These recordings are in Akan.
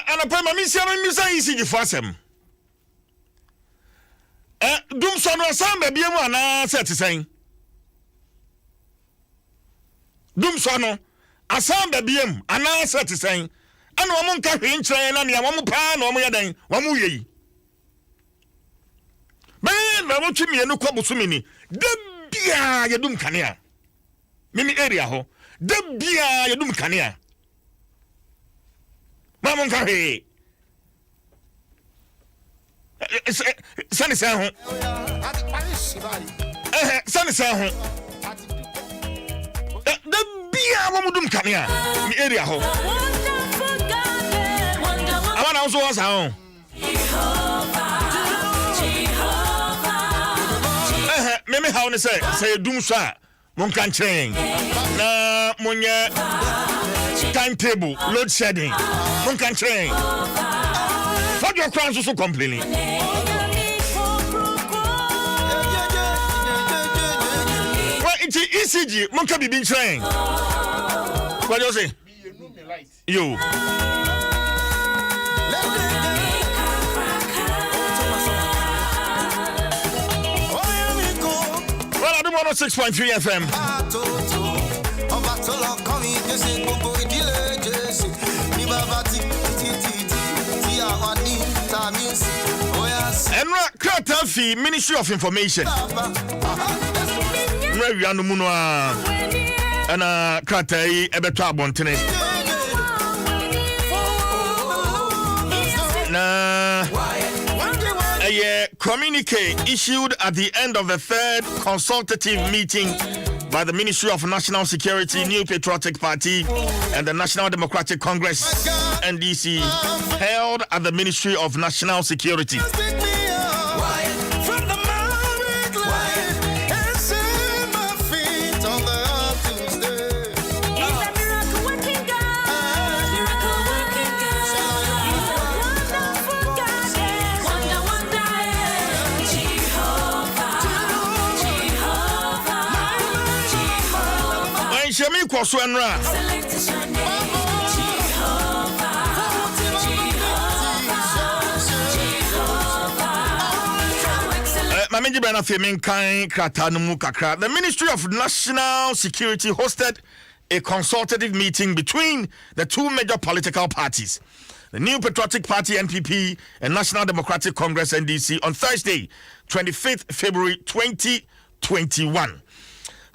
And a prime minister, easy for them. Doom son was some baby, one set to saying. Doom son, a son baby, and I set to saying. And one monk in train and one pan or more than 1 year. Man, I want to me and no quabble to me. The beer you doom cania. Mimi area ho. The beer you doom cania. Mamon carry. Sunny San. Sunny San. The beer woman cania. Me area ho. I want also was home. Meme how say doom sa mon can change na monya timetable load shedding mon can change for your crowns also complaining well it's ECG mon can be being trained what do you say you Adom 106.3 FM. And Kratafi, Ministry of Information. Where are Munwa and Kratai Ebeta Bontene. A communique issued at the end of the third consultative meeting by the Ministry of National Security, New Patriotic Party, and the National Democratic Congress, NDC, held at the Ministry of National Security. Shemi Kwaswenra. The Ministry of National Security hosted a consultative meeting between the two major political parties, the New Patriotic Party NPP and National Democratic Congress NDC, on Thursday, 25th February 2021.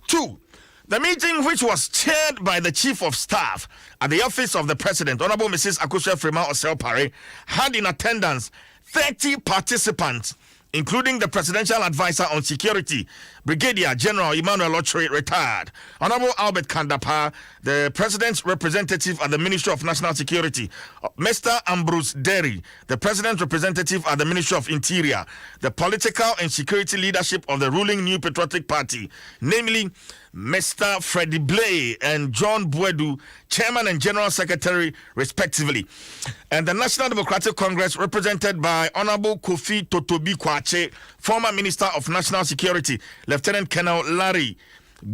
2. The meeting, which was chaired by the Chief of Staff at the Office of the President, Honorable Mrs. Akosua Freema Osel-Pare, had in attendance 30 participants, including the Presidential Advisor on Security, Brigadier General Emmanuel Ochre, retired, Honorable Albert Kandapa, the President's representative at the Ministry of National Security, Mr. Ambrose Derry, the President's representative at the Ministry of Interior, the political and security leadership of the ruling New Patriotic Party, namely Mr. Freddie Blay and John Buedu, Chairman and General Secretary, respectively, and the National Democratic Congress, represented by Honorable Kofi Totobi Kwache, former Minister of National Security, Lieutenant Colonel Larry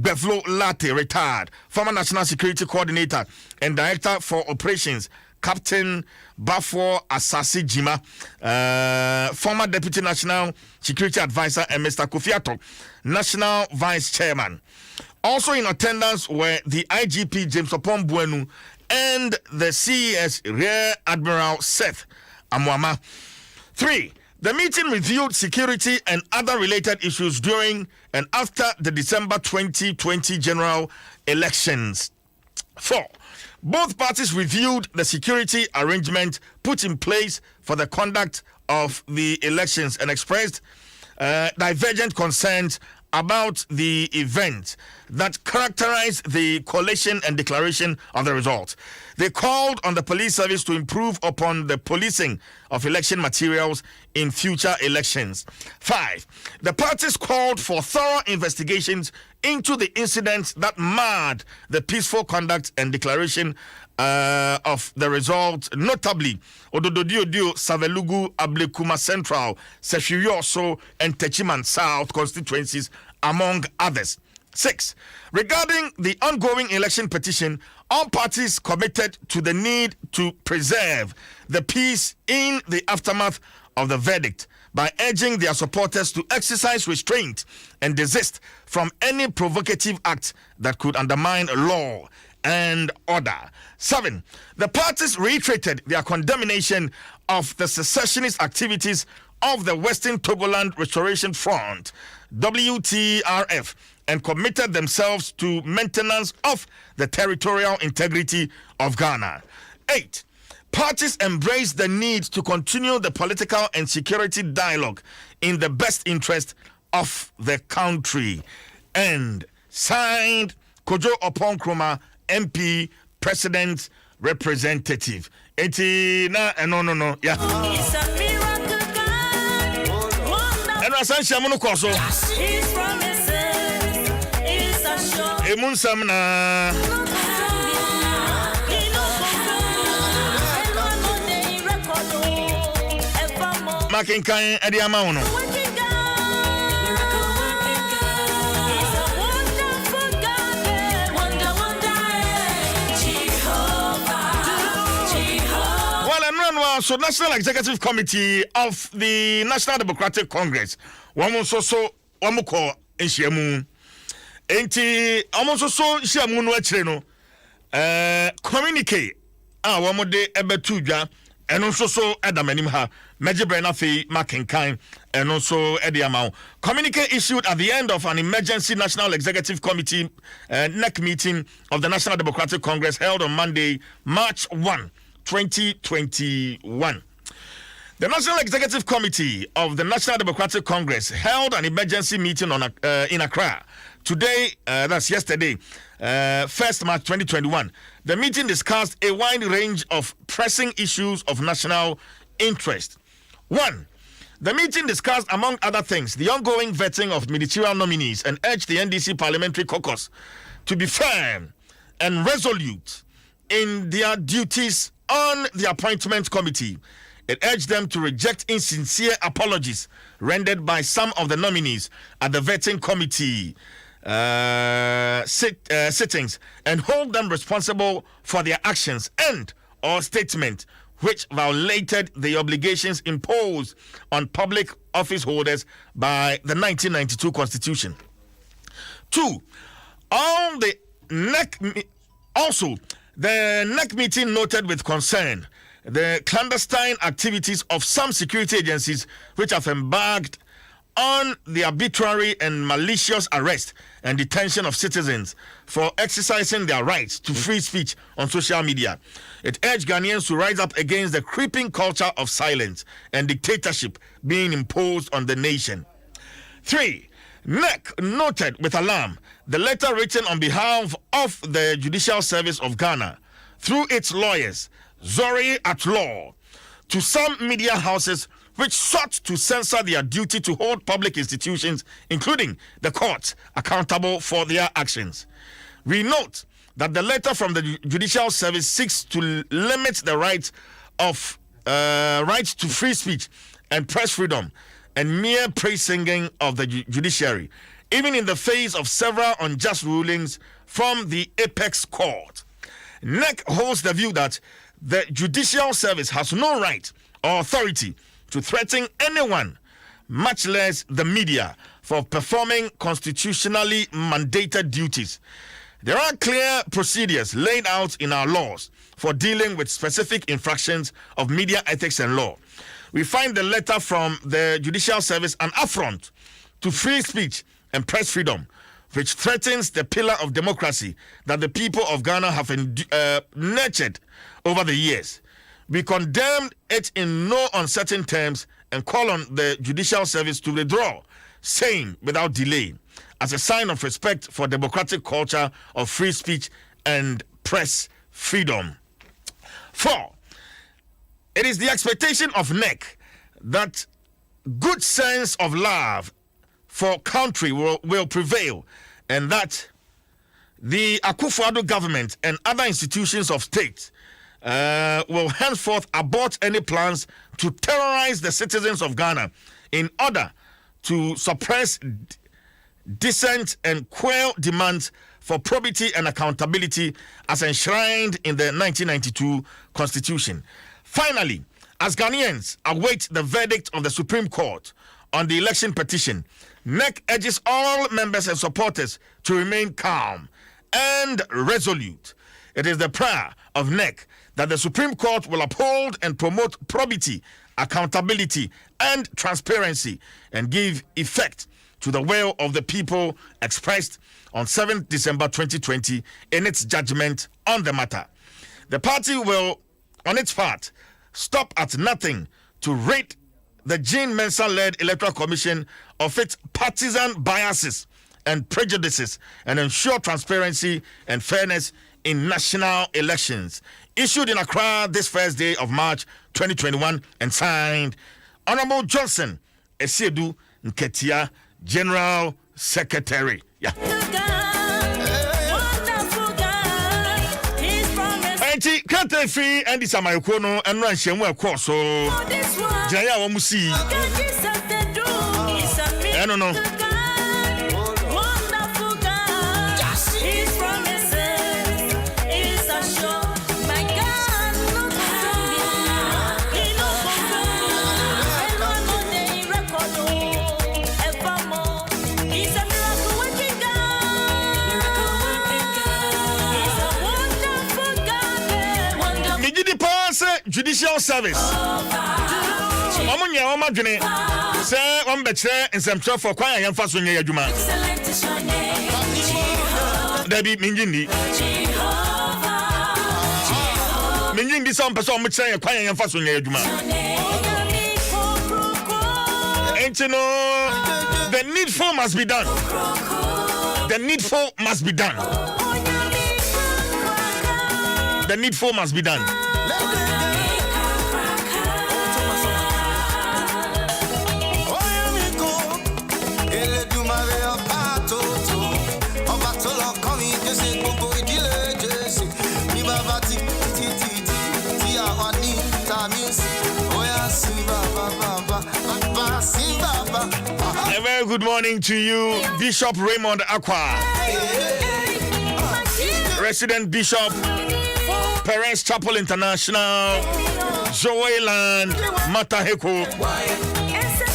Beflo Latte, retired, former National Security Coordinator and Director for Operations, Captain Bafo Asasi Jima, former Deputy National Security Advisor, and Mr. Kofi Ato, National Vice Chairman. Also in attendance were the IGP James Opon Buenu and the CES Rear Admiral Seth Amwama. 3. The meeting reviewed security and other related issues during and after the December 2020 general elections. 4. Both parties reviewed the security arrangement put in place for the conduct of the elections and expressed divergent concerns about the event that characterized the collation and declaration of the result. They called on the police service to improve upon the policing of election materials in future elections. 5. The parties called for thorough investigations into the incidents that marred the peaceful conduct and declaration of the result, notably Odododio, Savelugu, Ablekuma Central, Sefirioso, and Techiman South constituencies, among others. 6. Regarding the ongoing election petition All parties committed to the need to preserve the peace in the aftermath of the verdict by urging their supporters to exercise restraint and desist from any provocative act that could undermine law and order. 7. The parties reiterated their condemnation of the secessionist activities of the Western Togoland Restoration Front, WTRF, and committed themselves to maintenance of the territorial integrity of Ghana. 8. Parties embraced the need to continue the political and security dialogue in the best interest of the country. And signed, Kojo Oponkroma, MP, President, Representative. No, yeah. It's a miracle God. And Rasan Shamuno Koso. His promises is a sure. Emun Samna. Making kind at the amount. So National Executive Committee of the National Democratic Congress, Wamuko Nsem, enti almost so Nsem no akire no communique wamode ebetudwa eno so Adam anim ha mejibre na fe makenkan eno so ediamao communique issued at the end of an emergency National Executive Committee NEC meeting of the National Democratic Congress held on Monday, March 1, 2021. The National Executive Committee of the National Democratic Congress held an emergency meeting in Accra today, that's yesterday, 1st March 2021. The meeting discussed a wide range of pressing issues of national interest. 1. The meeting discussed, among other things, the ongoing vetting of ministerial nominees and urged the NDC Parliamentary Caucus to be firm and resolute in their duties on the appointment committee. It urged them to reject insincere apologies rendered by some of the nominees at the vetting committee sittings and hold them responsible for their actions and or statement which violated the obligations imposed on public office holders by the 1992 Constitution. 2. The NEC meeting noted with concern the clandestine activities of some security agencies which have embarked on the arbitrary and malicious arrest and detention of citizens for exercising their rights to free speech on social media. It urged Ghanaians to rise up against the creeping culture of silence and dictatorship being imposed on the nation. 3. NEC noted with alarm the letter written on behalf of the Judicial Service of Ghana through its lawyers, Zori at Law, to some media houses which sought to censor their duty to hold public institutions, including the courts, accountable for their actions. We note that the letter from the Judicial Service seeks to limit the rights to free speech and press freedom and mere praise singing of the judiciary, even in the face of several unjust rulings from the apex court. NEC holds the view that the Judicial Service has no right or authority to threaten anyone, much less the media, for performing constitutionally mandated duties. There are clear procedures laid out in our laws for dealing with specific infractions of media ethics and law. We find the letter from the Judicial Service an affront to free speech and press freedom, which threatens the pillar of democracy that the people of Ghana have nurtured over the years. We condemned it in no uncertain terms and call on the Judicial Service to withdraw, same without delay, as a sign of respect for democratic culture of free speech and press freedom. 4. It is the expectation of NEC that good sense of love for country will prevail, and that the Akufo-Addo government and other institutions of state will henceforth abort any plans to terrorize the citizens of Ghana in order to suppress dissent and quell demands for probity and accountability as enshrined in the 1992 Constitution. Finally, as Ghanaians await the verdict of the Supreme Court on the election petition, NEC urges all members and supporters to remain calm and resolute. It is the prayer of NEC that the Supreme Court will uphold and promote probity, accountability, and transparency and give effect to the will of the people expressed on 7th December 2020 in its judgment on the matter. The party will, on its part, stop at nothing to rid the Jean Mensah-led Electoral Commission of its partisan biases and prejudices and ensure transparency and fairness in national elections. Issued in Accra this first day of March 2021 and signed Honorable Johnson Esiedu Nketia, General Secretary. Yeah. Enti kante free and this amayokono and ran shemu ekọ so. Jaya wa musi. I don't know. Judicial service. Omunya omadwene se ombekere nsɛmtwerɛ for kwan a yɛmfa so nyɛ adwuma. Dabi minjindi. Minjindi sɛ ompɛ sɛ ɔmokyerɛ yɛ kwan a yɛmfa so nyɛ adwuma. Enti no, the needful must be done. The needful must be done. The needful must be done. A very good morning to you, Bishop Raymond Aqua, Resident Bishop, Perez Chapel International, Zoeland, Mataheko.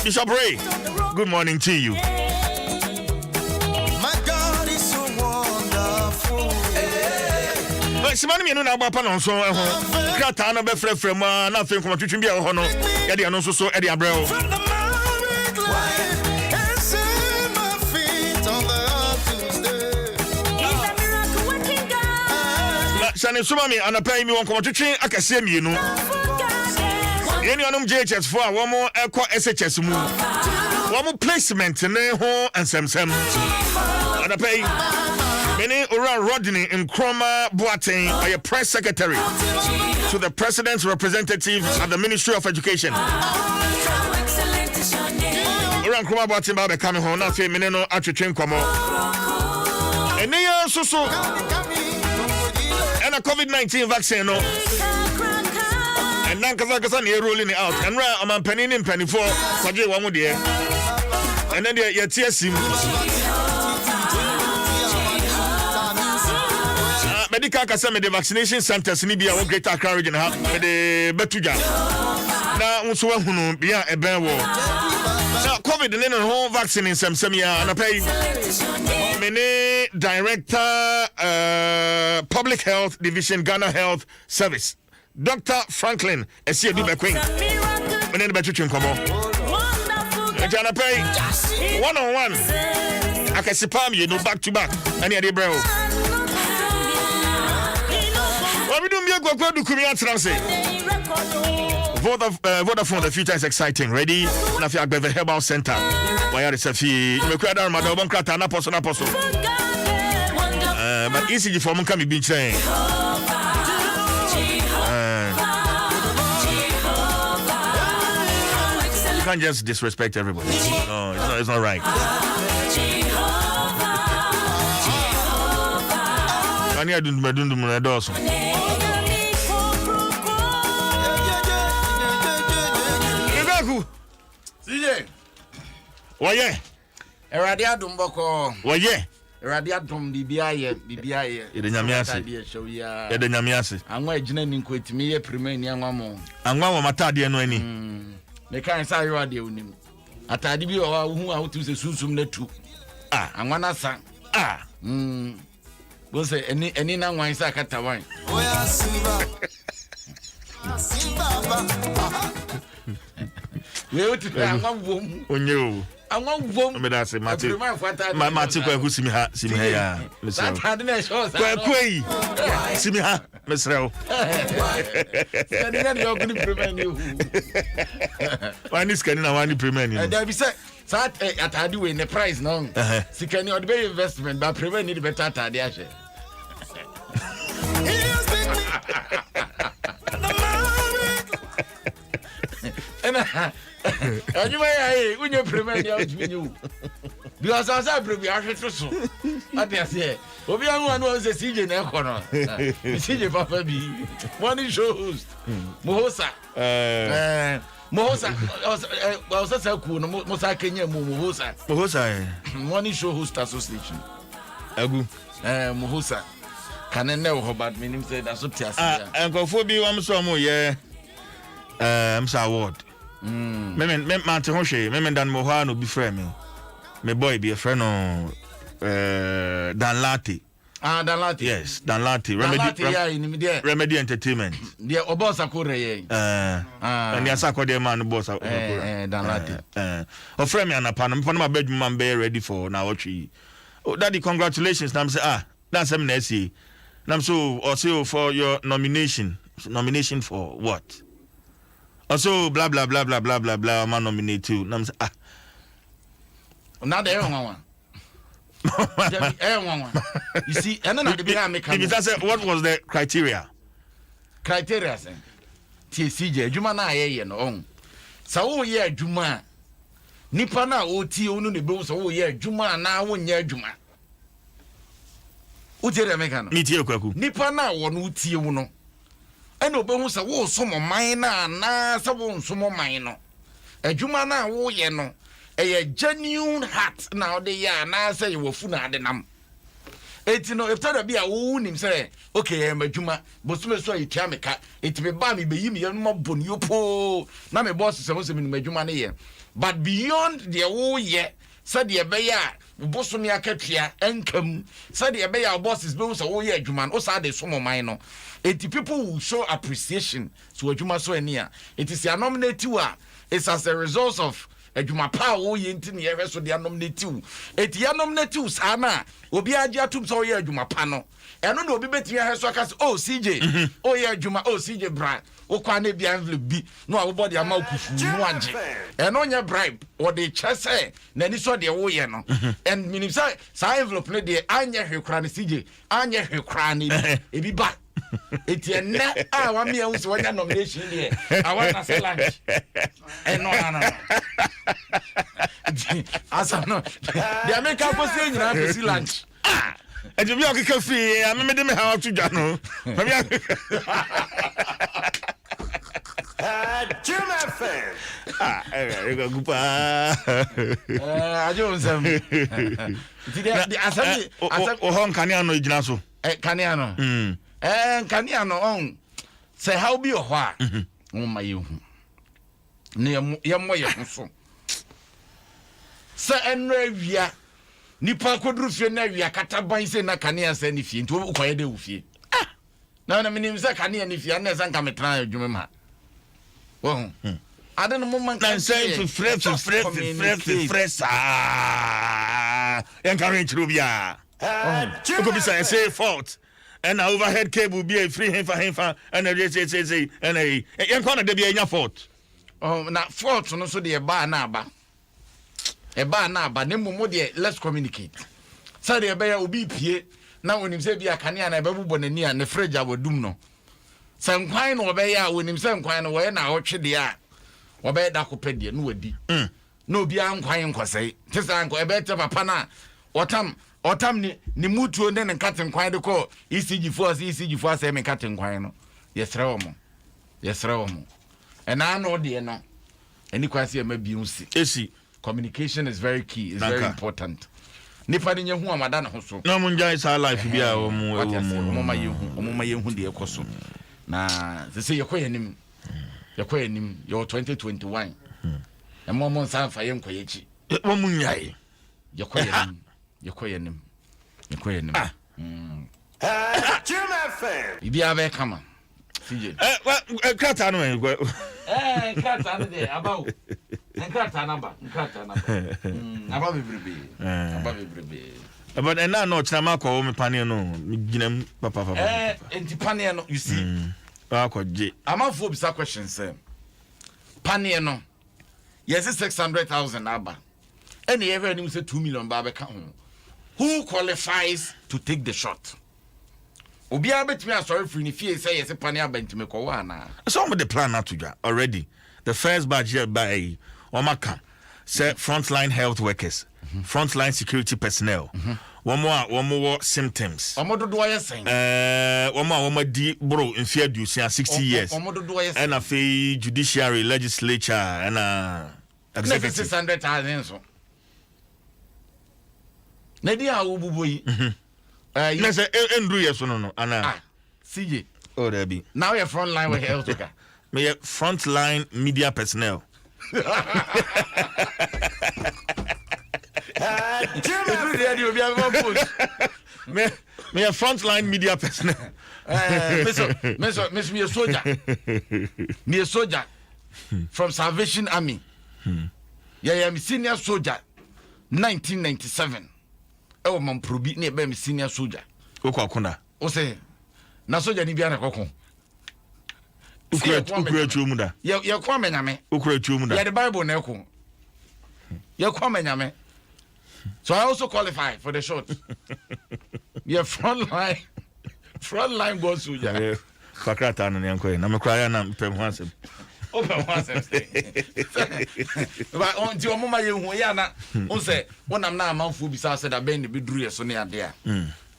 Bishop Ray, good morning to you. My God is so wonderful. Simani mienu na agba pa no so krata na be frefre mu na afem ko twetwe bia ho no ye de no so e de abrel. Shane Sumami anapay mi won ko twetwe akase mienu. Yeni anum JHS for a womo ekọ SHS mu. Womo placement ne ho ensem anapay Many Ura Rodney in Kroma Boateng are a press secretary to the president's representatives at the Ministry of Education. Ura Kroma Boateng Babe coming home, not say Meneno Atchim Komo. And they are so and a COVID-19 vaccine. No. And Nankazakasan here rolling it out. And I'm penny in penny for Saji Wamudia. And then they're TSC. Medical kasame the vaccination centers ni bia wo Greater Accra region ha the betuja na unso hunu bia eben wo na covid ne no vaccine nsem ya na pay many director public health division Ghana Health Service Dr. Franklin Esiedu Bekwin many betuja nkomo Jana pay one on one akasipam you know back to back any ade bro Vodafone, the future is exciting. Ready? Nafia Beve Herbal Center. Why are the Safi? Mekwada Madam Krata Naposo. But easy for Munka be saying. You can't just disrespect everybody. No, it's not right. Kania dundum na doso. CJ. Waye. Erade Adom boko. Waye. Erade Adom bibia ye. Ede nyamiase. Ede nyamiase. Anwa agina ni nkwetimi ye premier ni anwa mo. Anwa wo matade no ani. Me kan sa yo ade onim. Atade bi o hu a wotu se susum na tu. Anwa na sa. Bo se eni na nwan sa kata wan. Oya Simba. Simba. We wotu anwa wom. Onye o. Anwa wom. Me da se mate. Mate kwa ku simi ha ya. Atade na show sa. Kwa yi. Simi ha. Mesrel. Skani na yo kuni premier ni. Wani skani na wani premier ni. There be say sat atade we ne price no. Sikani or the investment but premier need better atade a share. Anyway, when you premier out with you. Because I said, "Baby, I should so." I say, "Obi anu was a CJ na kono." CJ Papa B. Morning shows. Mohosa. Mohosa. Was a cool. Mosa Kenya Mohosa. Mohosa. Morning show host association. Agu. Mohosa. Can I know about me? Say that's what I say. Uncle Phoebe, I'm so more, yeah. I'm so award. Me mante ho hwe me dan mo ha no bi frɛ me me boy be a friend on Dan Latte. Dan Latte. Yes, Dan Latte. Remedy Entertainment. The boss akore ye. And the asako de man boss akore. Dan Latte. O frɛ me anapa no me bedroom man be ready for na watchi. Oh daddy, congratulations. Nam say that's him na see. Nam so also for your nomination for what? Also, blah blah blah blah blah blah blah. Man nominate too. Now Now the one. You see, and then what was the criteria? Criteria, say. TCJ, Juma na ye no. So ye Juma. Nipa na oti onu ne be so ye Juma na wonye Juma. Utere mekano. Metie kwaku. Nipa na wo no tie wo no. Eno be hu se wo somo man na se wo somo man no. Adwuma na wo ye no, a genuine heart na ode ya na se ye wofu na ade nam. Eti no if tada bia wo nim se okay em adwuma, bosume so yitua meka, eti me ba me be yim ye no bon yopo. Na me boss se mo se me adwuma ne ye. But beyond the wo ye, said the be ya bosume akatua enkam, said the be ya bosses be so wo ye adwuma, o sa de somo man no. Eti people will show appreciation to adwuma so ania. It is a nominate you it's as a result of adwuma pa wo ye ntini ye so de nominate you. Eti ya nominate you sana obi agi atum so ye adwuma pa no. Eno na obi betimi ha so aka oh CJ oh ye adwuma oh CJ bribe wo kwa na bia envelope bi no a wo body ama okufu no age. Eno nya bribe wo de chese na ni so de wo ye no. And minim say sa envelope no de anya hwekra na CJ anya hwekra na ebi ba Etienne, wa me use one nomination here. I want to lunch. No. Asa no. The American go say you have to lunch. And you be okay coffee. I me dem how to jano. Juma fan. Go gupa. Adom Nsem. The assembly o hon kania no igina so. Kania no. Kania no on say how be ho a ma ye hu ne ye mo ye so say enno awia nipa koduru fie na awia kataban say na kania say ni fie nti ukoye de wo fie na minim say kania ni fie na say nka metra adwuma ma wo ade no man kan say fresh yan kan reach rubia ko bi say fault and overhead cable be a free him and say and a yan corner de be anya fault na fault no so de ba na aba ne mumu de let's communicate say de be ya obi pie na wonim say bia kane na bebubo nani a ne fridge abodum no say nkwan no be ya wonim say nkwan no we na otwe de a wo be da ko pede no wadi no obi an nkwan nkosai tesa nko e be te papa na otam ni mutuo ne nkaten kwan de ko ECG force say me nkaten kwan no yesre wo mo ena no de no eni kwase ma bi unsi esi communication is very key, it's very important. nipa de nyehu amada na ho so na mo njai sa life bia o mo mama yehu de ekoso na se yekoyenim yo 2021 na mo nsa fa ye nkoyechi wo mo njai yekoyenim Adom FM. ibi abe kama CJ krata no krata no de abawo krata namba aba bebrebe but and now no chama ko me pane no ginam papa enti pane no you see akwaje amafo bisa question say pane no yes 600,000 aba and you ever say 2 million ba be ka ho who qualifies to take the shot obi abetimi asori free ni fie say yes pane aba ntime ko wa na some of the plan not to already the first batch here by omaka say frontline health workers frontline security personnel one more symptoms omododo ayesen one more di bro in fear do 60 years omododo ayesen and a judiciary legislature and executive 600,000 so na di a wo buboyi na say endru yes no ana CJ oh there be now your frontline with health worker me frontline media personnel me frontline media personnel me a soldier from Salvation Army yeah me senior soldier 1997 e man probi na be me senior soldier okwa o say na soldier ni bia na kokon ukura tuomuda ye kwa menyame ukura tuomuda yeah the Bible na ekon ye kwa menyame so I also qualify for the shot yeah frontline go soldier fakrata no nyanko na me kwaya na mpem ho asem open one but on ti omo ma ye hu ya na on say wonam na amanfo bi sa say da ben be duru ye so ne ade a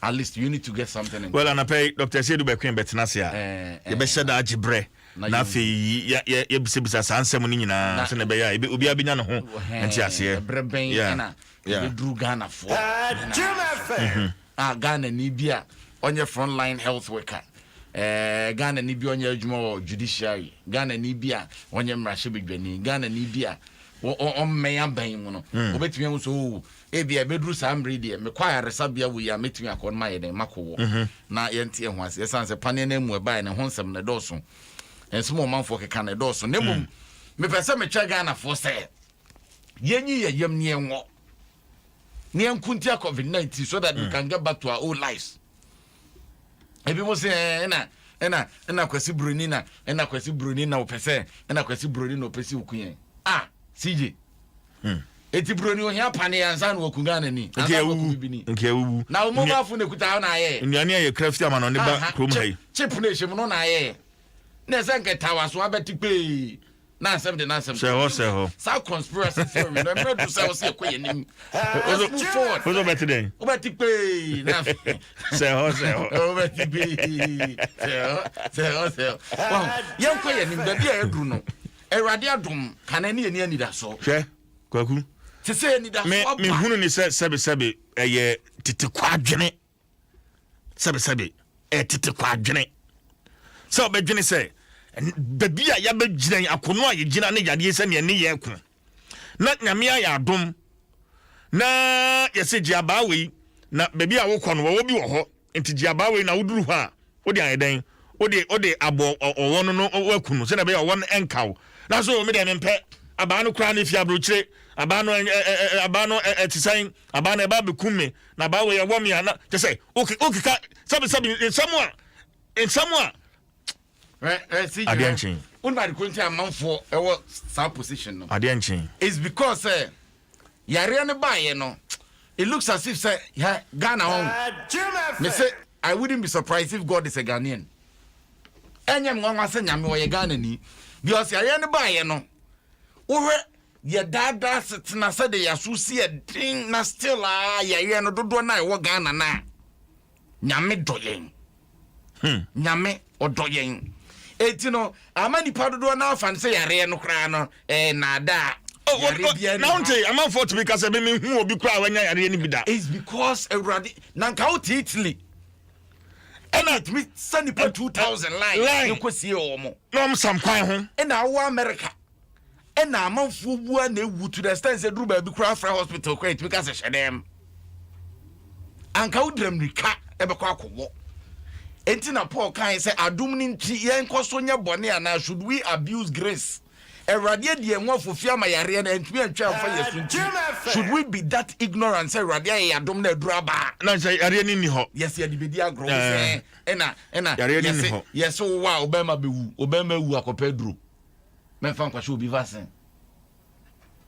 at least you need to get something in well and I pay Dr. Sedu be Queen Betnasia ye be sheda agibre na fe ye bisa sansem ni nyina so ne be ya obi abinya no ho enti ase breben na be duru Ghana for Adom FM. Ghana ni bia onye frontline health worker Ghana ni bi onye adwuma judiciary Ghana ni bia onye mrahye bedwani Ghana ni bia on meya ban mu no obetimi hu so e bia bedru sambre de me kwa yaresa bia wo ya metimi akon ma ye den makowo na yente hu ase yesanse pane na mu e bai ne honsem ne doso enso mo manfo keka ne doso ne mum me pese me twa Ghana fo se yenyi ye yam ne enwo ne enkuntia COVID-19 so that we can get back to our old lives. Ebi mo say ena kwesi broni na opese ena kwesi broni na opese ukuyen CJ eti broni o hia pane ansa na okunga na ni ansa na okubibini nke wubu na o mo bafu na kuta na aye nnuane aye crafty ama no ne ba krom hai chip na ehim no na aye na se nke tawaso abetikpe na asem de na asem se ho sa conspiracy theory no me do say o se koye nim move forward ozo betiden o betikpe na se ho o betikpe se ho wow yen koye nim da bia edru no Erade Adom kanani ani da so hwe kwaku se se ni da so me hunu ni sebe eye tete kwadwene sebe tete kwadwene so obedwene se babia ya begina akono a yegina ne yade se ne ye ku na nyame ya Adom na yese giabawe na babia wo kono wo bi wo ho enti giabawe na woduru ho a wode ayeden ode abo owono no wakunu se na be owono enkaw na so me de mempe abano kra ne fi abrochire abano etisan abano e ba bekume na ba we ye wo me na je say okay ka sabi in someone see Adianchin unbody kunti amanfo e wo sa position no Adianchin it's because yare ne baye no it looks as if say Ghana on me say I wouldn't be surprised if God is a Ghanaian enyem nwa se nyame wo ye Ghana ni because yare ne baye no wo ye dada setna se de yaso si e din na still yare no dodo na e wo Ghana na nyame doyen nyame odoyen etino amani padodo na afan se yare no kra no na da now I'm out for to because I mean who will be cry when I really be that. It's because already Nankao Italy. And it means 2,000 line. You could see Omo. No, some quite And our America. And now I'm for one they would to the stand said Ruba be cry for hospital great because I said them. Anka udrem ni ka ebekwa akwo. Enti na Paul kan say adom ni nti yen kosonya bone ana should we abuse grace? Erade de enwa fofia ma yare na ntumi antwa amfa yesu nti. Should we be that ignorant say erade ya adom na adura ba? Na say yare ni ho. Yes ye de bedi agro say ena yes wa obema bewu obema wu akopedro. Menfa kwasho obi vaccine.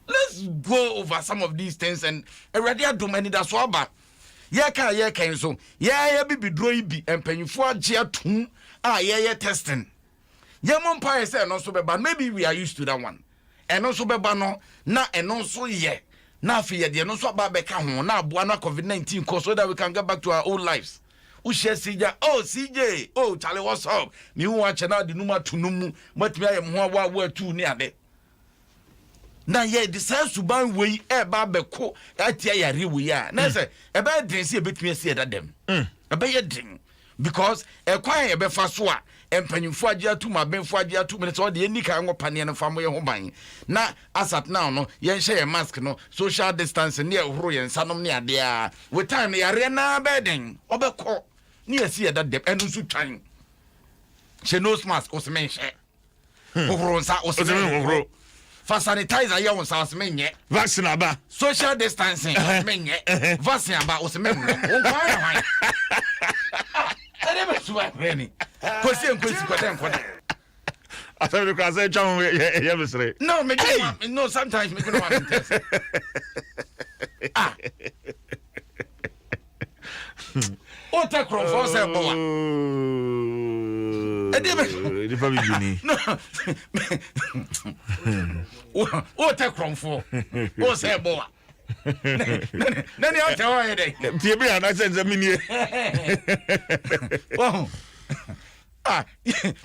Let's go over some of these things and erade adom ani da so aba. Ye kan so ye bibidro ibi empanyfo age atum ye testing ye mompa say no so beba maybe we are used to that one eno so beba no na eno so ye na afi ye de no so aba beka ho na aboa na COVID-19 cause so that we can get back to our old lives. Ushe CJ Charlie, what's up? Me hu a channel de numa tunum matimi ayem ho wa tu ni ade na ye de suban we ba beko atia yare we ya na say e ba den se betumi ase da dem e ba ye den because e kwan e be fa so a empanyimfo age atu ma benfo age atu me so de eni kan ngopane no fa mo ye ho ban na asat now no ye nhye ye mask no social distance ne e horo ye nsanom ne ade a with time yare na ba den obeko ne ase da dem enu so twan she nose mask o se men hye horo nsa o se men horo for sanitizer ya won sauce menye vaccine aba social distancing menye vaccine aba o se menye o kwa ya ade be suwa reni ko si enkwesi ko den ko I thought you could say John yeah misre no me no sometimes me no want to test o ta kro for say boa ade be the family bini no o ta kro for o say boa nani o ta wa ye dey tie bi ana sense mini oh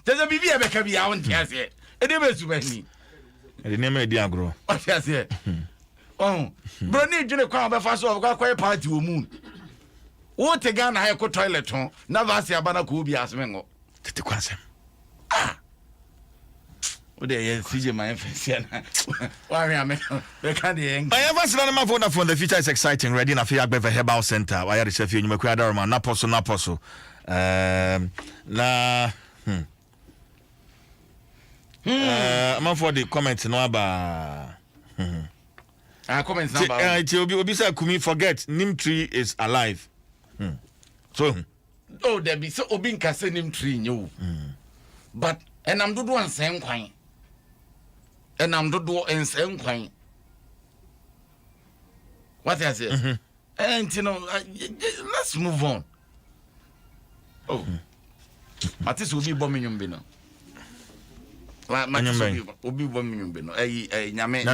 there's bibi e be ka bi a won tia se ade be su ba ni the name e di agro o tia se oh bro ni dwene kwa be fa so kwa party o moon wo te Ghana ha ko toilet ho na vasi abana ko obi asmengo tete kwansem o de ye CJ my fancy na wa me can the I ever seen my phone from the future is exciting ready na fi agbe herbal center wa ya research you nyuma kwa darma na poso na I'm for the comment no aba comments number obi say kumi forget nim tree is alive so oh there be so obi nka say nim tree nyo but enam dodo ansem kwan what I say and you know let's move on. Oh Matis will be bombing be no obi bombing be no nyame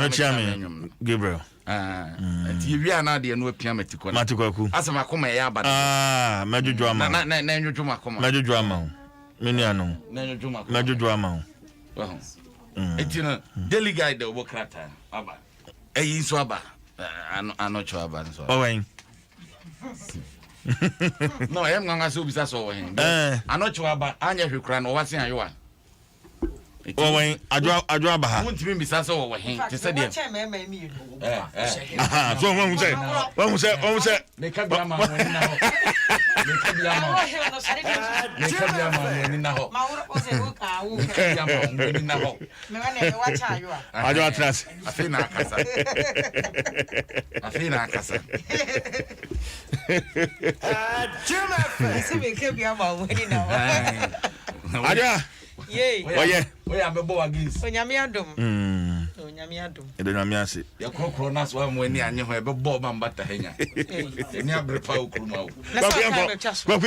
Gabriel and you are not the no piamatiko matikoku asama koma ya bad majuju ama na nyujuma koma majuju ama mini ano na nyujuma majuju ama etina daily guide the wokrata aba so aba anocho aba so owen no em nganga so bisa so owen anocho aba anya hwekura no wase ayewa owen adwa aba ha wontimi bisa so owen te se de so won say me ka bia ma woni na ho me ka bia ma woni na ho ma woro o se wo ka wo me ka bia ma woni na ho me wane me wacha ayo a adwa trans afina akasa Jim FM. se me ka bia ma woni na ho adwa ye we amebo against onyame adom onyame adom edo nyame ase ya krokro na so amoni anye ho ebebo ba mbata henya eni abrepa okruma o kwaku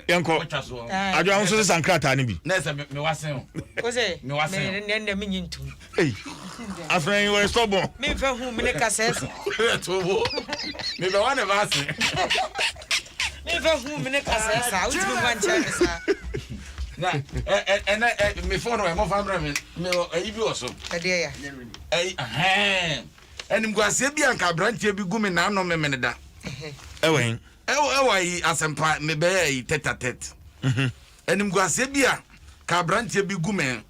yanko adwa ho so sankrata ne bi na se me wasen o se me wasen ne me nyintu afren you were stubborn me fa hu me ne kasese to bo me be wane wasen me fa hu me ne kasese a uti me wancha me sa na me phone my family me ayi bi oso ade ya enim guase bi anka brantie bi gumi na no me da Ewen. Ewa asempa me be yi tete enim guase bi a ka brantie bi gumi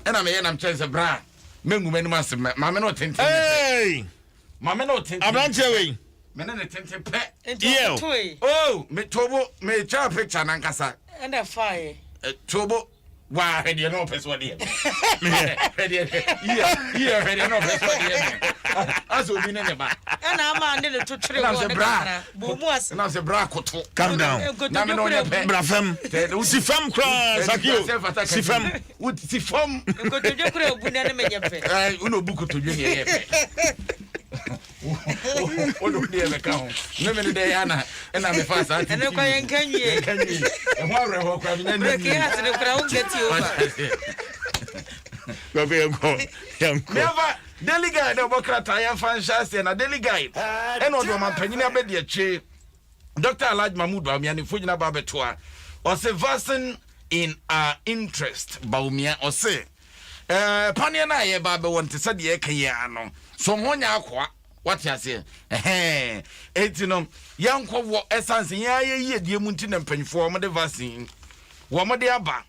ena me ye nam chance bra mengu mani masem ma me no tenten Hey! ma me no tenten Abranche we. me na tenten pe enti oh me tobo me cha picture na nkasa and a fire tobo wa head no person dey yeah head no person dey aso bi ne ba and I'm on the to tree na on se the bra camera bomuas na se bra koto Calm down. na me no pe Brafem. Si fam kra Zakio. Si fam. si fam go to the crib bu na me nyepe uno buku to dwe ne ye pe odo de me ka ho me me de yana na me fa sa and ko yen kanwie e ho awre ho kwa me na break ya se de kra un get you over Yanko. never daily guide the bokrata ya fantastic na daily guide e no do man panyini abede ache Dr. Alhaji Mahmoud Baumia ni fujina ba betoa o se vaccine in our interest Baumia o se pania na ye ba be wonte se de kan ya no so honya akwa what you say etino yankwo wo essence ya ye die mu nti na mpanyfo mo de vaccine wo mo de aba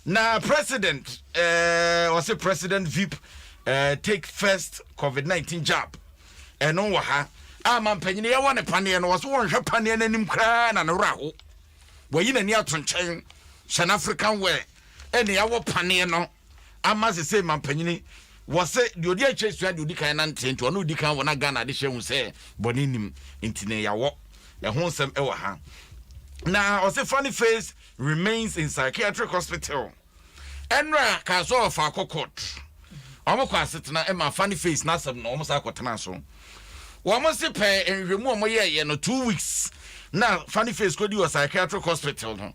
na president o se president VIP take first COVID-19 jab eno wa ha ama mpanyine ya wane pane no so wonhwe pane nanim kra na no raho wayi na ni atonchen South African we ene ya wo pane no ama se mampanyine wo se de odi achesua de odi kan na ntento no odi kan wona Ghana de hwe hu se boninim intine ya wo ya ho nsem e wa ha na o se funny face remains in psychiatric hospital enra ka so of akokot omo kwa setena e ma funny face na asem no omo sa akotena so womo se pe enhwemu omo ye no 2 weeks na funny face kodi o psychiatric hospital no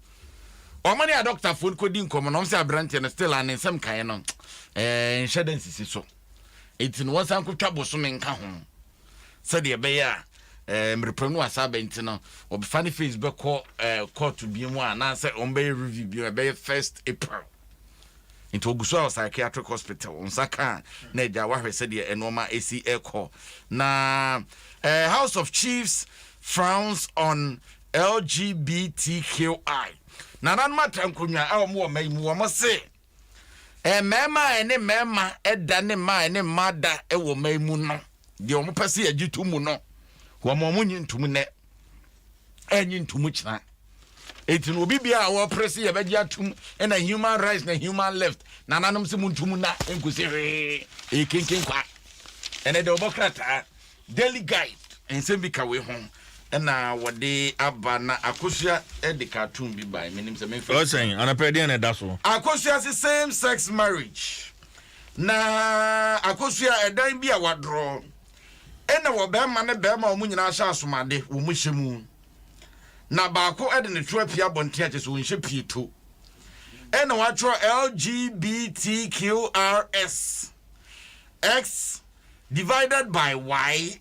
omo ne a doctor phone kodi nkomo no se abrante no still an nsem kan no nhede nsisi so etin won san kotwa boso me nka ho se de be ya mreprenu asaba ntino obi funny face be call court bi mu ana se on be review bi be 1st April into Ogusu Psychiatric Hospital on Saka na ja wahwe se de enoma AC echo na House of Chiefs frowns on LGBTQI na nan matrankunya a mo mai mu mo se mema ene mema eda ne ma ene mada e wo mai mu no de o mo pese agitu mu no wo mo mo nyintum ne anyintum kina etin obi bia wo presi ye beji atum na human rights na human left na nanom se muntum na enkusi e kenken kwa ene de obokrata daily guide ensem bi ka we ho na wode aba na akosua e de cartoon bi by menim se me O saying anapede na da so. akosua se same sex marriage na akosua edan bi a wadro ena wo be ma ne be ma omu nyina sha asomade wo mu hyemu na baako ede ne tro apia bonte ache so nhye pieto ena watro LGBTQRS X divided by Y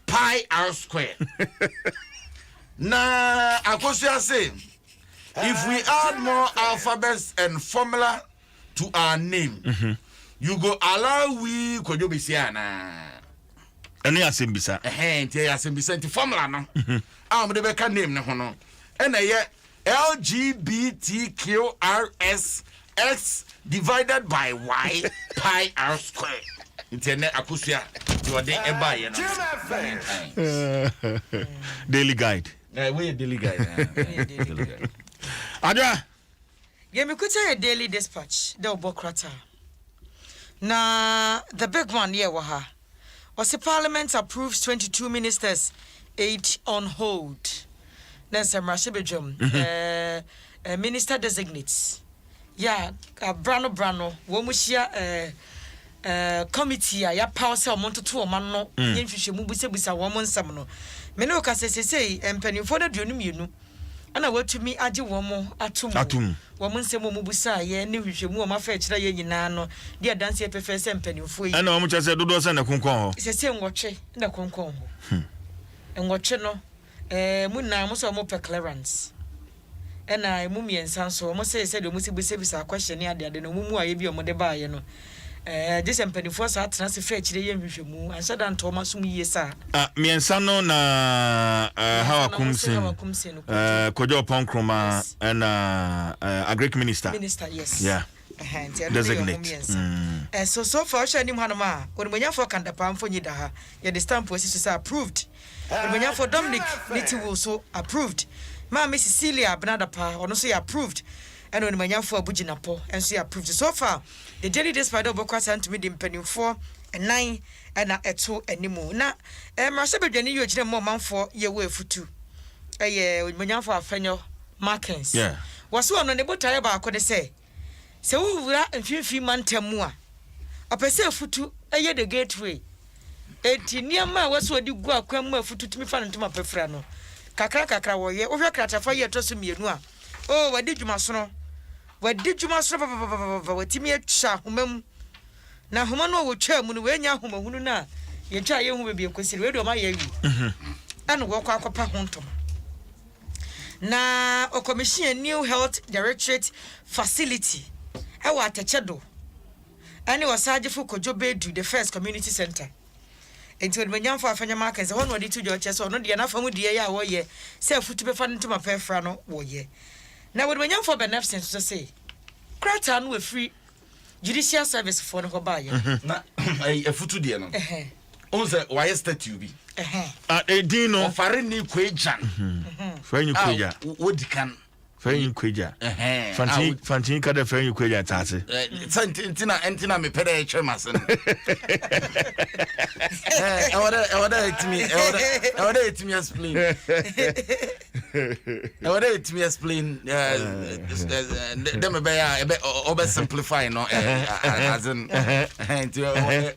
pi r square na akosua say if we add more alphabets and formula to our name you go allow we kojobisiana Ene asembisa. nti asembisa nti formula no am de be ka name ne ho no ena ye LGBTQRS X divided by Y pi r square nti ne akosua de ode eba ye no Daily guide. we daily guide Adwa. Yemikuta a daily dispatch the obokrata na the big one here waha was the parliament approves 22 ministers 8 on hold then some rashibejum minister designates brano womushia committee ya pause omonto to omano yenhwehwe mu busebusa wo monsam no me ne okasesesei empanifo na duonu mienu ana watumi age wo mo atum wo monsem mu busa ye ne hwehwe mu o mafa kira ye nyina no dia dance epefe se empanifo yi Ana omu chase dodo se na konkon ho. sese nwotwe na konkon ho nwotwe no mu na mo so mo pe clearance ɛna emu miensa so mo say de mo si bisa question ni ade no mu aye bi o mo de ba ye no this empanifo sa atena se fa akire ye nhwehwemu ansa dan to ma sum yie sa miensa no na hawakumsin kojo ponkroma and agric minister yes yeah designate so far shani mhanoma onimonyafo kandapa amfo nyida ha ye the stamp was say approved onimonyafo Dominic Nitiwo so approved ma Miss Cecilia Benadapa ono so approved and onimonyafo Abuginapo enso approved so far the daily despite of bokwasa ntumi di mpanimfo 9 na eto animu na mrasha bedwani yo kire mo manfo ye wo efutu onimonyafo afenyo Markins yeah waso ono ne botaye ba akode say se wura mfimfi mantamu a opese afutu eye the gateway enti niam waso odi gu akwamu afutu tumi fa ntoma pefra no kakra wo ye ohwe kratafa ye toso mienu a wadi dwumasono watimi atwa homam na homa no wo twa mu no we nya homa hunu na ye twa ye hu bebie kosiri we do ma ye wi anu wo kwa akopa hontom na o commission new health directorate facility ewa atechedo ani wasagefo kojobedu the first community center enti onimanyamfo afanya market se hono odi tujo cheso no de na famu de ya wo ye se afutu be fa ntoma pefra no wo ye na onimanyamfo beneficence so say krata no free judicial service for no ba ye na afutu de no onse why statue bi edino ofare ni kwejan fanyi kweja wodikan fanyi kweja fanti kada fanyi kweja tase entina me pede e chemasen awada etimi explain dem be ya obe simplify no as in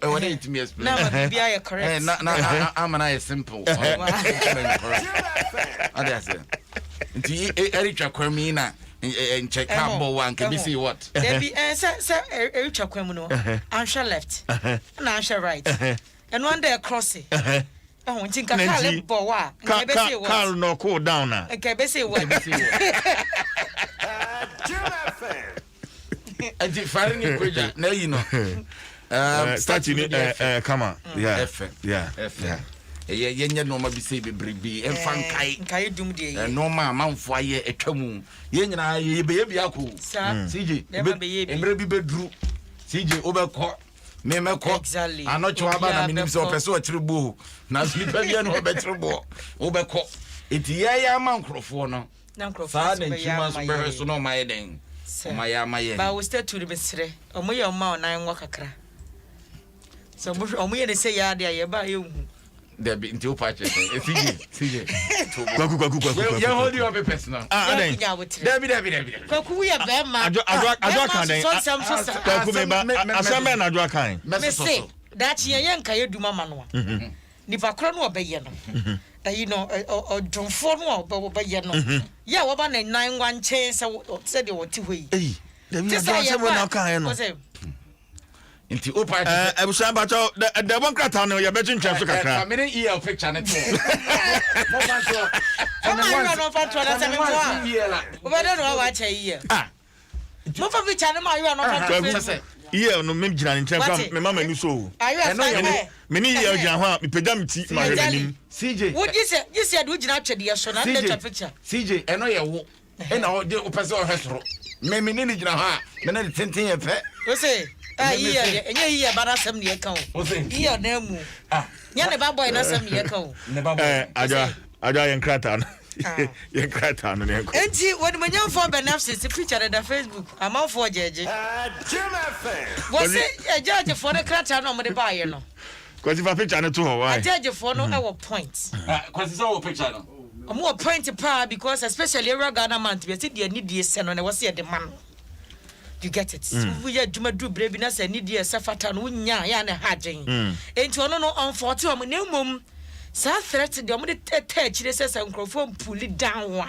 awada etimi explain na be ya correct na amana is simple correct adase nti ericha kwamina check cambo one can be see what there be ericha kwamu no answer left na answer right and one day cross it nti nka kale bo wa nke be say what car no cool down na nke be say what anti faring equation na you know start you come on yeah yenye no ma bi say bebrebe emfa nkai dum de no ma manfo aye atwamu ye nyina ye be bia ko CJ emre bi bedru CJ obekọ me mekọ anocho aba na minim se opese o kirebo na slipa bia no obetirebo obekọ eti ya mankrofo no sa na nchima so bewe so no ma eden ma ya ba wo stay to the besre omoye oma onan nwa kakra so omoye ne say ya de ya ba ye hu there be into patch CJ kwaku you hold your papers now then there be kwaku ya be ma adwa kan den kwaku me ba asame na adwa kan me say that ye nka ye duma ma no nipa kro no obeye no you know odonfo no obeye no ya wo ba na nan wan chen se de woti hoyi there be adwa na kan no inti opa ebusan bacho the one krata no ya betin twem so kakra me dey ear picture net mo ban so no fa to na se me ko o ba de no wa cha ear mo fa picture no ma yo no fa to ear no me gina ntwem fa me mama ni so me ni ear gina ho a me peda me ti ma hwenim CJ wo gise do gina twede so na the picture CJ eno ye wo e na o de o pese o hwesoro me ni gina ho a me na tenten ye pe o say enye bara sem ne ka o iya na mu nya ne ba boy na sem ne ka o ne ba boy aja yen krata no yen krata no ne ko enti wodi manyam for benefits picture da Facebook amount for jeje what say jeje for the krata no mo de ba ye no kwasi fa picture no to ho why jeje for no e wo point kwasi so wo picture no mo point pa because especially every Ghana man to be see the need se no na wo see the man. You get it. We ya duma do brebi na se need ye safata no nya ya na hagen. Enti ono no unfortunate o na mum sa threat de o de touch de se nkrofo pull it down wa.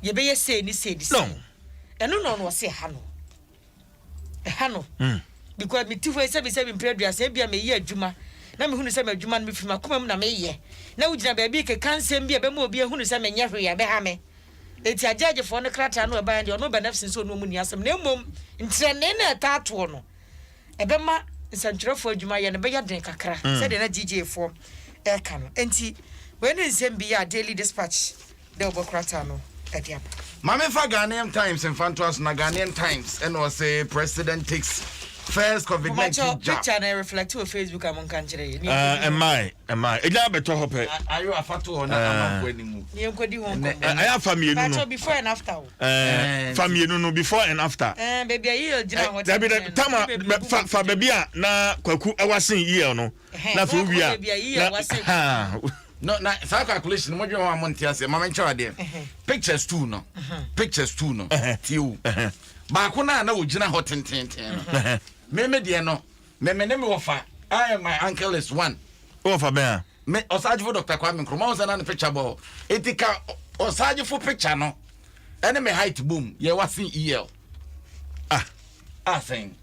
Ye be ye say ni say this. No. Eno no say ha no. Ha no. Because me tifo se be mpredua se bia me ye adwuma. Na me hunu se me adwuma no me fima koma mu na me ye. Na wo gina ba bi ke kansem bia be ma obi hunu se me nya hwe ya be ha me. eti ajaje for no krata no eba ndi no benefit so no mu ni asem na mom ntrene na tato no ebema nsantwerefo adwuma ye ne be ya den kakra se de na GJ for e ka no enti when nsem bi ya daily dispatch de obokrata no ediap Mame fa Ghanaian Times and Fantos na Ghanaian Times and was a president takes first COVID-19 jab. Picture na reflect on Facebook amon kan kire ni am I eja beto hope Are you a fatu or na amafo enimu? ni enkodi ho ko I have family no before and after family no before and after baby ayi gina ho that be the time fa baby na kwaku ewasen year no na fa wia No, na sa calculation mo dwe ho amonte ase mama nchawa de pictures too no tiu ba ko na ogina hot tenten me de no me ne me wofa I my uncle is one wofa be me osaje for Dr. Kwame Nkrumah o sana picture bo etika osaje for picture no ene me height boom ye wasin el saying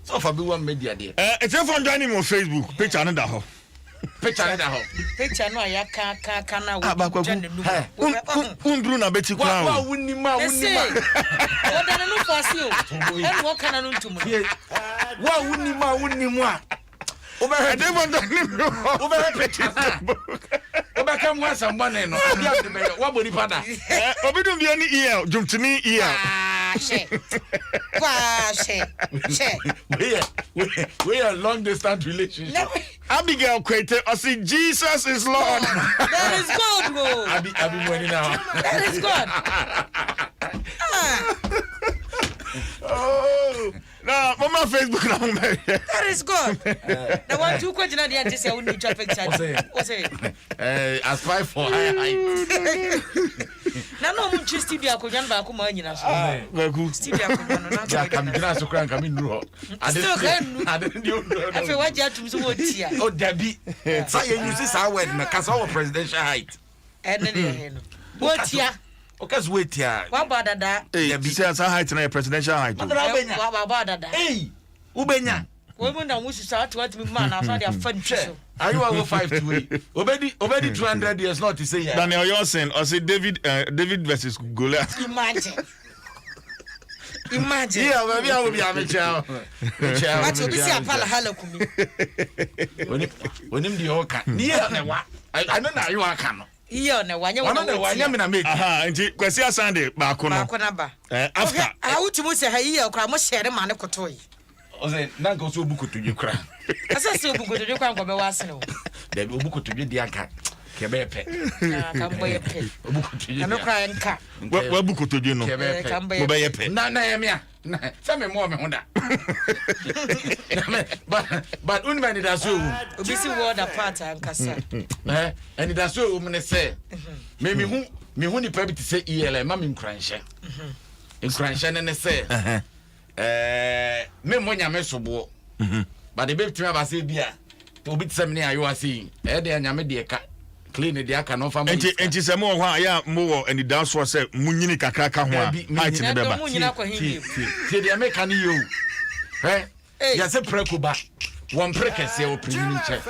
so for be one media there it's from joining me on Facebook picture no da ho picture no ya ka na wo jende nu undru na beti kwa wa wunima odana no fasi o en wo kana no ntumu wa wunimu a oba picture oba kam wa sambane no bia de be wa boni pada obidum bia ni ear jumtini ear we are long distance relationship no. Abigail Kwete I say Jesus is Lord that is God bro abi money now that is God oh no mama Facebook na mo that is God na want to kwajina dey ante say unu twa picture o say as 5 for high na no mu chi studio akojan ba ko ma nyina so kwaku studio akojan no na kam gina so kran kam nuru ade ndi nuru afi waje atum so wotia o dabi say you see sa word na kasa o presidential height ene ne he no wotia okas wotia wa ba dada you say as height na presidential height wa ba dada ubenya we mu na musu sa atu atu ma na so dey afan so are you over 5 to 8 obedi 200 years not to say yeah Daniel Yosen or say David versus Goliath imagine yeah baby I will be amateur but obi si apala halakumi onim di oka ni na wa I know na you aka no iyo na wanya wanya me na make nti kwasi asande ba ko no ba after awutumu se ha iyo kra mo shere ma ne kotoyi ose na nko so obukotoje kra asa se obukotoje kwa nko be wasene o da obukotoje di aka ke be pe ka mbo ye pe obukotoje na kra nka wa bukotoje no mo be ye pe na ya me sa me mo me hoda but unmani da so obi si word apart ankasa and da so me say me hu ni pa bi ti say EL ma me nkranhye nkranhye ne say me mo nyame sobo but the baby tima ba say bia obi tsam ne ayo asi de nyame de ka clean de aka no fa mo enti se mo ho aya mo wo ani da so se munyini kakra ka ho a height ne beba ti de me kan yo ya se prekuba won prekese o primi che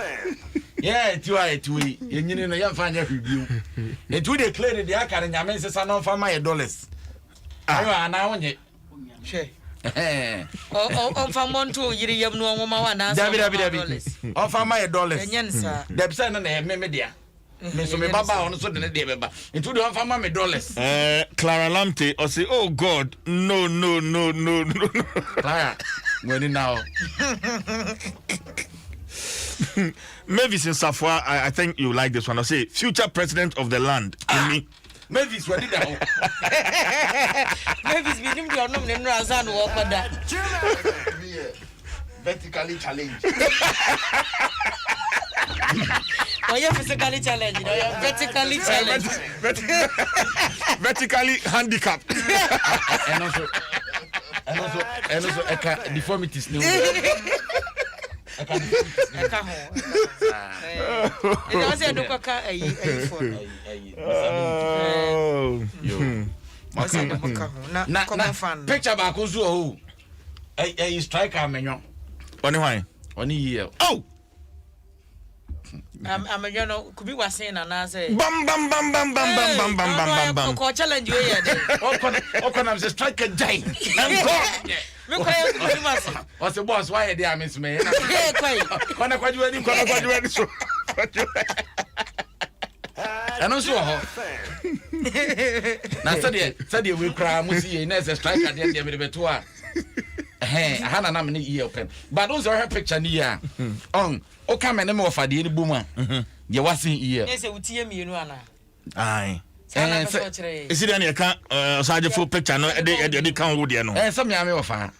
yeah ti we yenyini no ya fa nya hwibiu enti we de clean de aka nyame se sa no fa ma $. Ayo ana wonye she on fa monto yiri yam no nwoma wa na dabi on fa ma $. enyensa dabi sa na me dia me so me baba on so de ne de beba into de on fa ma $. Clara Lamte or say oh God no Clara when now Mavis in Safwa I think you like this one I say future president of the land me Mavis what did that Mavis bi nim de onom ne nra azan wo koda vertically challenged oh yeah physically challenged no yeah vertically challenged vertically handicapped and also deformities no picture ba ko zo ho striker menyo oni hwan oni here oh I'm a journal could be was saying and I say Bam bam bam bam bam bam bam bam bam bam bam. Challenge you here. I'm a striker giant. I'm gone. What's the boss? Why they are miss me? When I graduated, so. And also, now study we cry, Musi, and as a striker at the end of the tour. Hey, I had a nominee year open, but those are her picture near. On, oh, come and more for the boomer. You was in here. Yes, I would see me, you know. Aye. Is it any account? Sergeant full picture, no, they can't would you know. And some yammy of her.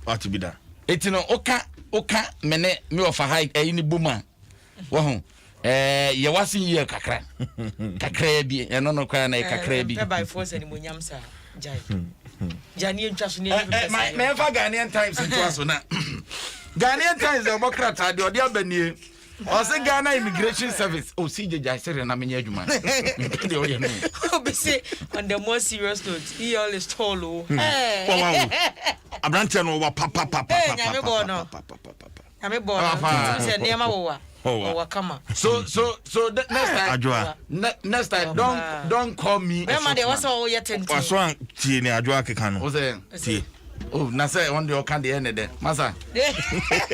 What to be done? It's no oka, mene, me of a hike, any boomer. Well, you was in here, Kakra. Kakrebi, and no crying a Kakrebi. By force any munyamsa, Jai. Jani just near my never Ghanaian times into us. Ghanaian times, the Democrats are the other. I say Ghana Immigration Service. Oh, CJ, I said, and I'm in Yajuma. Oh, be say on the more serious note, he always told you. I'm not telling you, papa. I'm a boy. Said near my oh, come on. So next time, don't call me. Remember, was all yet in what's wrong? Tea, Adwa can. Was there? Oh, Nasa, on your candy end there. Massa.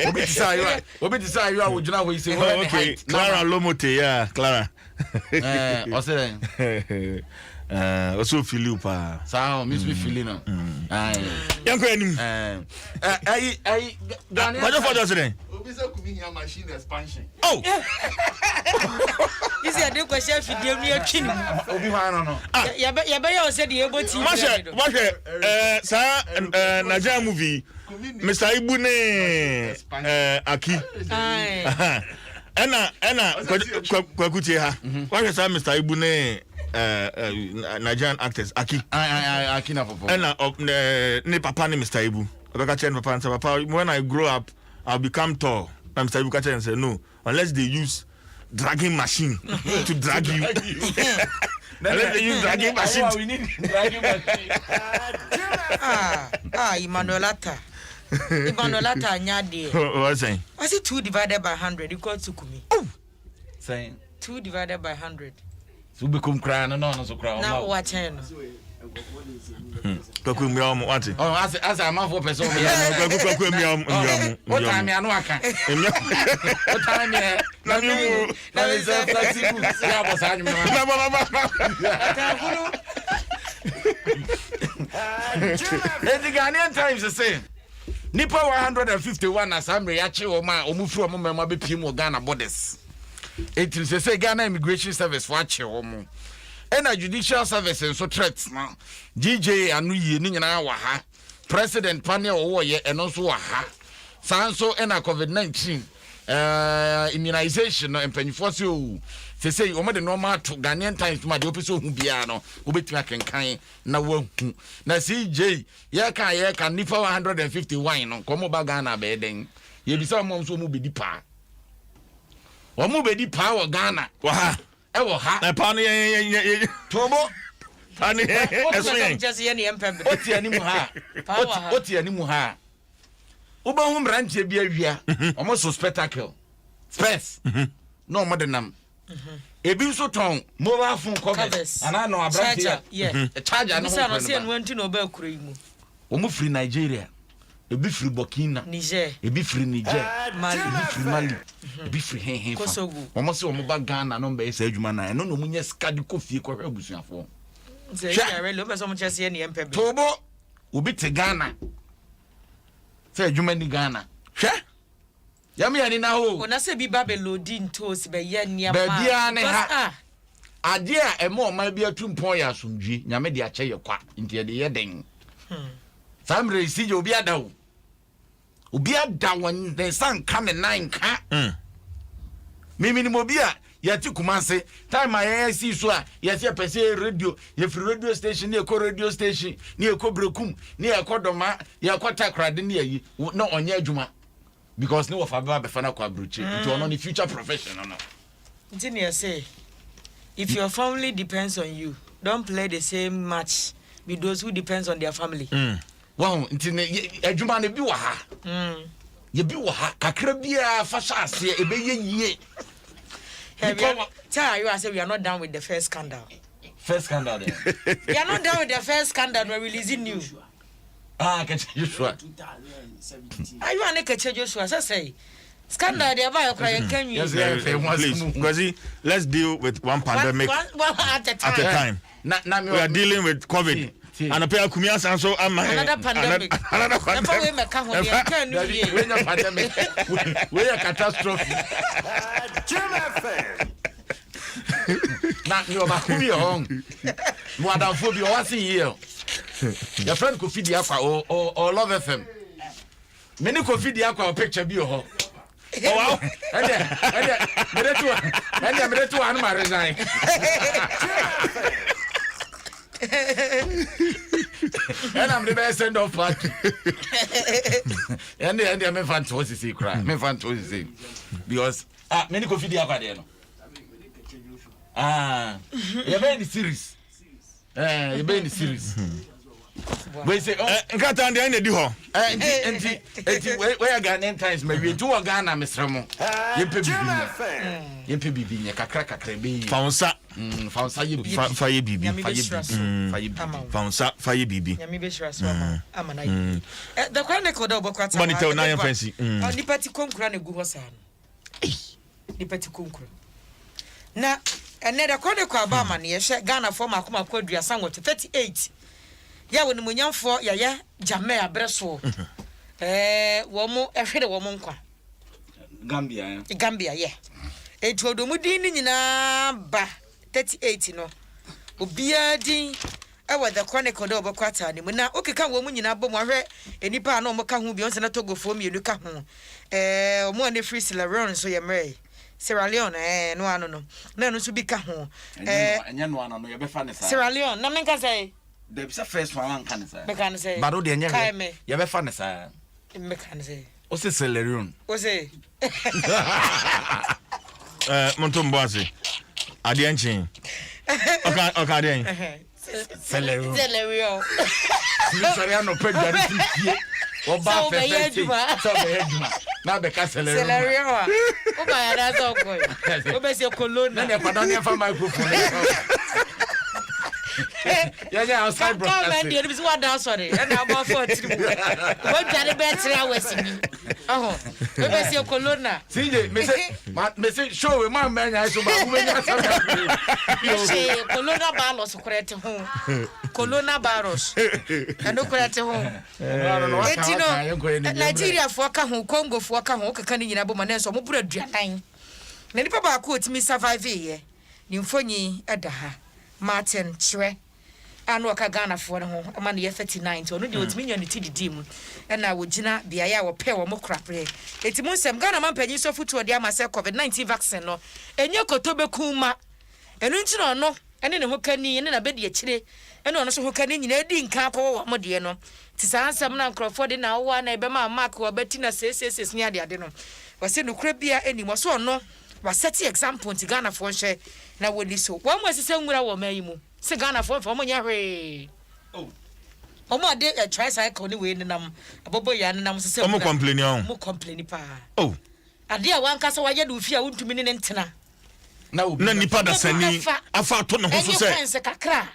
Obi decide you are with Jana. We say, okay, Clara Lomote, yeah, Clara. What's it? Also, Philippa. So, Miss Filino. Young Queen. What your father today? Machine expansion. Oh, you said, "Do question if you near King." Yeah, said the able to. Sir, Naja movie, Mr. Ibune, Aki. Anna, Kwakutia. What is Mr. Ibune? Nigerian actors, Aki. Aki na papa. And ne papa ne Mr. Ibu. Papa and say, Papa, when I grow up, I'll become tall. And Mr. Ibu catch and say, no, unless they use dragging machine to drag you. Unless they use dragging machine. We need dragging machine. Emmanuelata. Emmanuelata nyade. What's saying? Was it 2 divided by 100 equal to Kumi? Oh, saying 2 divided by 100. So become crying no so cry. Now what ten? Kwaku miam what? Oh, as a man for person. Kwaku miam. What time you know aka? What time you? Na me na is flexible. Ya boss anyu me. The Ghanaian Times is saying Nipa 151 assembly ya che o ma omufuru o mema be piem o Ghana borders. It is say Ghana Immigration Service for ache o mo. And a judicial service and so threats now. GJ anu ye ni nyina wa ha. President panel o ye and also wa ha. Sanso and a COVID-19 immunization no empanyfo se say o de normal to Ghanaian Times ma de opiso hu bia no obetuma kenkan na wahu na CJ ye ka nipa 151 no komo ba Ghana be den ye bisa mo so mu bedi pa o mu bedi pa wo Ghana wa ha e wo ha na pa no ye tobo ani eso ye just ye ni empembe oti ani mu ha oti ani mu ha uba hu branche bia wia o mo so spectacle space no mo de nam ebi so ton mobile phone covers ana no abranche charger no so say no anti no ba kura imu o mu free Nigeria ebi free Burkina Niger ebi free Niger Mali ebi free Mali ebi free hen o mo se o mo ba Ghana no ba esa adwuma na no mo nya ska de kofie ko hwe abusuafo say ya re lo be so mo chese ye ne empebe tobo obi te Ghana say adwuma ni Ghana hwe yami ani na ho ona se bi babelodi ntos be ye nia ma ba bia ne ha ade a emo ma bia tumpon ya asomdwi nyame de ache ye kwa ntie de ye den samre si je obi adawo won de san ka me nan ka mimi ni mobi a yati kumase time a si so a yati pese radio ye free radio station ne ko radio station ne ko brekum ne e ko doma ye ko takrade ne yi no onye adwuma because no of aba be fana kwa bruchi it on the future profession no Engineer say if your family depends on you, don't play the same match with those who depends on their family. Wow, intine adwuma ne bi wa ha. Ye bi wa ha kakra bia fa sha ase e be ye Tell you, I said we are not done with the first scandal. First scandal there. We are not done with the first scandal. We're releasing new. Catch Joshua. Are you an catch Joshua? I say. Scandal, they are can you? Please, Gwazi, let's deal with one pandemic one at a time. We are dealing with COVID. And a pair of Kumias and so am another pandemic. Another pandemic. We're a catastrophe. Now you are who you home. What a phobia was here. Your friend could feed the aqua or love FM. Many could feed the aqua picture be your home. Oh, wow. And I'm resign. And I'm the best send off party. And I'm a fantasy cry. Me fantasy. Because many could feed the aqua there. You're very serious. You're very serious. We say, oh, got on the end of the hall. Where Ghanaian times, maybe 2 Ghana, Mr. Mo. You be Kakaka, Founsa, Fire Bibi, Fire Bibi. The chronicle of Bocata. Monitor 9 fancy. The petty concran and Guhosan. The petty concran. Now, another chronicle of Barman, yes, Ghana for Makuma Quadria, somewhat to 38. Ya when munyan for ya Jamea Bresso. Womo every woman kwa. Gambia, yeah. Eto do mudini nyina ba 38 no. Obia din ewa the chronicle do bokwata ni mu na okeka wo mu nyina bom ahwe enipa na omoka hu bi onse na togofo mienu ka ho. Omo ane free Sierra Leone so ye mre. Sierra Leone no ano no. Na no so bi ka ho. Enya no ano no ye be fa ne sa. Sierra Leone na menka say the first one can say. Mekan say. Baro de nya. You be fan say. Mekan say. O se Celerion. O se. Montomboase. Adianchin. Okay, den. Celerion. Celerion. Sorry, no pegari tie. O ba fe. So be eduma. Na be ka Celerion. Celerion. O ba ya da so ko. O be se kolona. Na pa don fa microphone. Yeah, outside broadcasting. Come and do what down sorry. And about 40. What can the better hours in? Oh, maybe see Colonna. CJ, me say show we man I so ba you say Colonna Barros correct home. Colonna Barros. And no correct home. Nigeria for Kahu, Congo for Kahu, Kani in Abomanes or Mubra Drain. Nani Papa quote me survive ye. Nymphony Adaha. Martin Chre and waka Ghana for the home, a man year 39 to only do it mean to the dim, and I would Gina be a yaw pair or more crap. It's Monsem Ghana man penny so foot to a dear myself COVID-19 vaccine, no, and your Kotobe Kuma, and winter or no, and in a hookany and in a bed ye chile, and on a hookany in a ding capo, Modiano. Tis answer now Crawford in our one, a Bema Mark or Bettina says near the Adeno. Was in the crabia any more so no. Was set example to Ghana for share. Now, when this so, one was the same way I will marry you. Say Ghana for Monya. Oh, my dear, a tricycle anyway, and a boy and I'm so more complaining. More complaining, pa. Oh, a dear one castle, I do fear to me in Tina. No, Nipa da Sani. I found to know who says a cacra.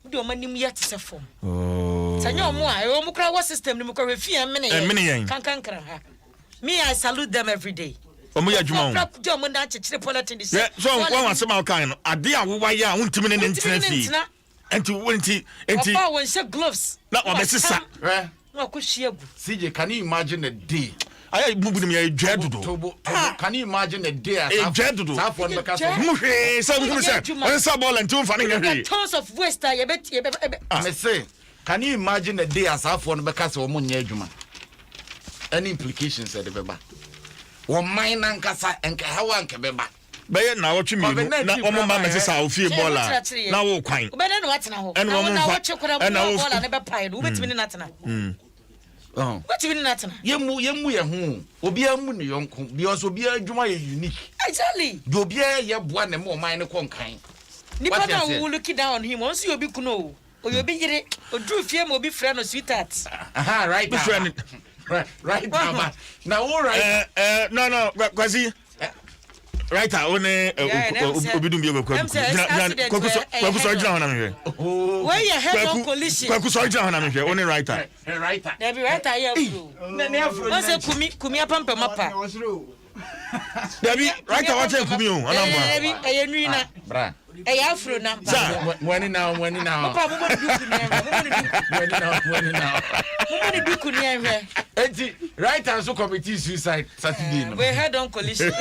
Do my name yet is a form. Oh, Sanyo Moa, I almost cry what system, you can fear many. Can't conquer her. Me, I salute them every day. Omuya Jumon. Yeah, so one was some kind. A dear, why ya won't mean an intimacy. And to winty, and to gloves. Not what sister. No, could she? CJ, can you imagine a day? I moved me a dread to do. Can you imagine a day? A dread to do. Some and two funny tons of waste. I bet I say, can you imagine a day as half one because of Munyajuma? Any implications at the Beba? Or mine and Cassa and Kahawan Kabeba. Bay now what you mean? Not one man is our fear baller. Now, quite. But then what's now? And one watch you could have never pied. What's meaning Natana? Oh, what's meaning Natana? Yamu, Obia Muni, uncle, because Obia Juma unique. Exactly. Dobia, ya one and more minor conking. Nipana will look down on him once you'll be Kuno, or you'll be or Drew Fiam will be friend or sweethearts. Aha, right, right, Mama. Now, all right. No, Quasi. Right, only Obidum Yogo. Where your head on collision? Only writer. Writer. There be writer here. What's a kumi pampa mapa? Debbie, writer, what's a kumi? Bra. A afro now. When now. When now. Writers who committee suicide Saturday. We head on collision.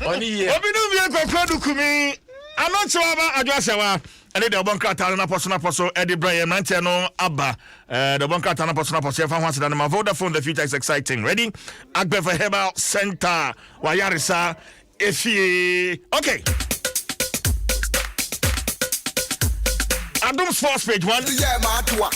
Only here. Obidum Yogo Kumi. I'm not sure about Adwasawa. And the Bonkrata na Apostle Eddie Brian Manteno Abba. The Bonkrata na Apostle once than my Vodafone. The future is exciting. Ready? Agbe for Herbal Center. Wayarisa. Efie. Okay. Adom Sports page 1.